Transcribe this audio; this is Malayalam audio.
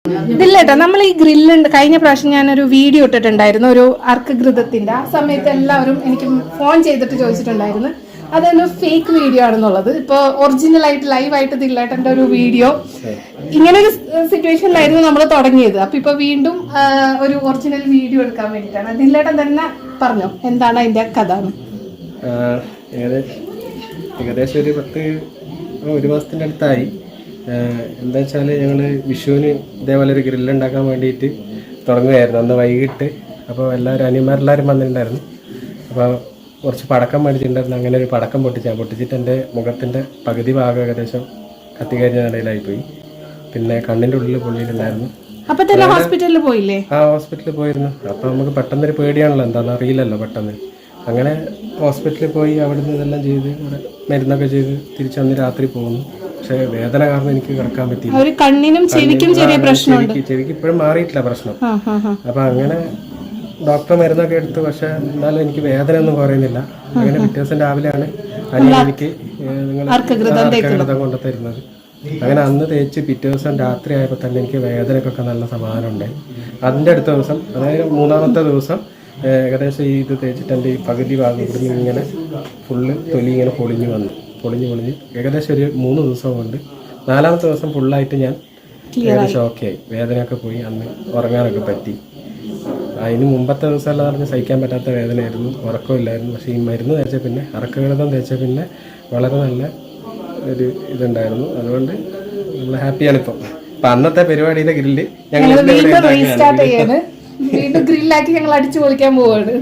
ഇതില്ലേട്ടോ, നമ്മൾ ഈ ഗ്രില്ലുണ്ട്. കഴിഞ്ഞ പ്രാവശ്യം ഞാനൊരു വീഡിയോ ഇട്ടിട്ടുണ്ടായിരുന്നു, ഒരു അർക്കഘൃതത്തിന്റെ. ആ സമയത്ത് എല്ലാവരും എനിക്ക് ഫോൺ ചെയ്തിട്ട് ചോദിച്ചിട്ടുണ്ടായിരുന്നു അതൊരു ഫേക്ക് വീഡിയോ ആണെന്നുള്ളത്. ഇപ്പൊ ഒറിജിനൽ ആയിട്ട് ലൈവായിട്ട് ദില്ലേട്ടന്റെ ഒരു വീഡിയോ ഇങ്ങനെ ഒരു സിറ്റുവേഷനിലായിരുന്നു നമ്മൾ തുടങ്ങിയത്. അപ്പൊ ഇപ്പൊ വീണ്ടും ഒരു ഒറിജിനൽ വീഡിയോ എടുക്കാൻ വേണ്ടിയിട്ടാണ്. ദില്ലേട്ടൻ തന്നെ പറഞ്ഞോ എന്താണ് അതിന്റെ കഥ? ഏകദേശം ഒരു മാസത്തിൻ്റെ അടുത്തായി. എന്താ വെച്ചാൽ ഞങ്ങൾ വിഷുവിന് ഇതേപോലെ ഒരു ഗ്രില്ലുണ്ടാക്കാൻ വേണ്ടിയിട്ട് തുടങ്ങുകയായിരുന്നു അന്ന് വൈകിട്ട്. അപ്പോൾ അനിയന്മാരെല്ലാവരും വന്നിട്ടുണ്ടായിരുന്നു. അപ്പോൾ കുറച്ച് പടക്കം മേടിച്ചിട്ടുണ്ടായിരുന്നു. അങ്ങനെ ഒരു പടക്കം പൊട്ടിച്ചിട്ട് എൻ്റെ മുഖത്തിൻ്റെ പകുതി ഭാഗം ഏകദേശം കത്തിക്കരിഞ്ഞ നിലയിലായിപ്പോയി. പിന്നെ കണ്ണിൻ്റെ ഉള്ളിൽ പൊള്ളിയിട്ടുണ്ടായിരുന്നു. ഹോസ്പിറ്റലിൽ പോയില്ലേ? ആ, ഹോസ്പിറ്റലിൽ പോയിരുന്നു. അപ്പോൾ നമുക്ക് പെട്ടെന്നൊരു പേടിയാണല്ലോ, എന്താണെന്ന് അറിയില്ലല്ലോ പെട്ടെന്ന്. അങ്ങനെ ഹോസ്പിറ്റലിൽ പോയി അവിടുന്ന് ഇതെല്ലാം ചെയ്ത് മരുന്നൊക്കെ ചെയ്ത് തിരിച്ചന്ന് രാത്രി പോകുന്നു. പക്ഷെ വേദന കാരണം എനിക്ക് കിടക്കാൻ പറ്റിയില്ല. കണ്ണിനും ചെവിക്കും ചെറിയ പ്രശ്നമുണ്ട്. ചെവിക്ക് ഇപ്പോഴും മാറിയിട്ടില്ല പ്രശ്നം. അപ്പൊ അങ്ങനെ ഡോക്ടർ മരുന്നൊക്കെ എടുത്തു. പക്ഷെ എന്നാലും എനിക്ക് വേദന ഒന്നും കുറയുന്നില്ല. അങ്ങനെ പിറ്റേ ദിവസം രാവിലെയാണ് എനിക്ക് അർക്കഘൃതം കൊണ്ട് തരുന്നത്. അങ്ങനെ അന്ന് തേച്ച് പിറ്റേ ദിവസം രാത്രി ആയപ്പോൾ തന്നെ എനിക്ക് വേദനക്കൊക്കെ നല്ല സമാധാനം ഉണ്ടായി. അതിൻ്റെ അടുത്ത ദിവസം, അതായത് മൂന്നാമത്തെ ദിവസം ഏകദേശം ഇത് തേച്ചിട്ട് എൻ്റെ ഈ പകുതി ഭാഗം ഇവിടുന്ന് ഇങ്ങനെ ഫുള്ള് തൊലി ഇങ്ങനെ പൊളിഞ്ഞ് ഏകദേശം ഒരു 3 ദിവസം കൊണ്ട് 4ാമത്തെ ദിവസം ഫുള്ളായിട്ട് ഞാൻ ഏകദേശം ഓക്കെ ആയി. വേദനയൊക്കെ പോയി. അന്ന് ഉറങ്ങാനൊക്കെ പറ്റി. അതിന് മുമ്പത്തെ ദിവസം എല്ലാം പറഞ്ഞ് സഹിക്കാൻ പറ്റാത്ത വേദനയായിരുന്നു, ഉറക്കമില്ലായിരുന്നു. പക്ഷേ ഈ മരുന്ന് തേച്ച പിന്നെ അർക്കഘൃതം തേച്ച പിന്നെ വളരെ നല്ല ഒരു ഇതുണ്ടായിരുന്നു. അതുകൊണ്ട് നമ്മൾ ഹാപ്പിയാണ് ഇപ്പം. അന്നത്തെ പരിപാടിയിലെ ഗ്രില്ല് ഞങ്ങൾ വീണ്ടും ഗ്രില്ലാക്കി ഞങ്ങൾ അടിച്ചു പൊളിക്കാൻ പോവാണ്.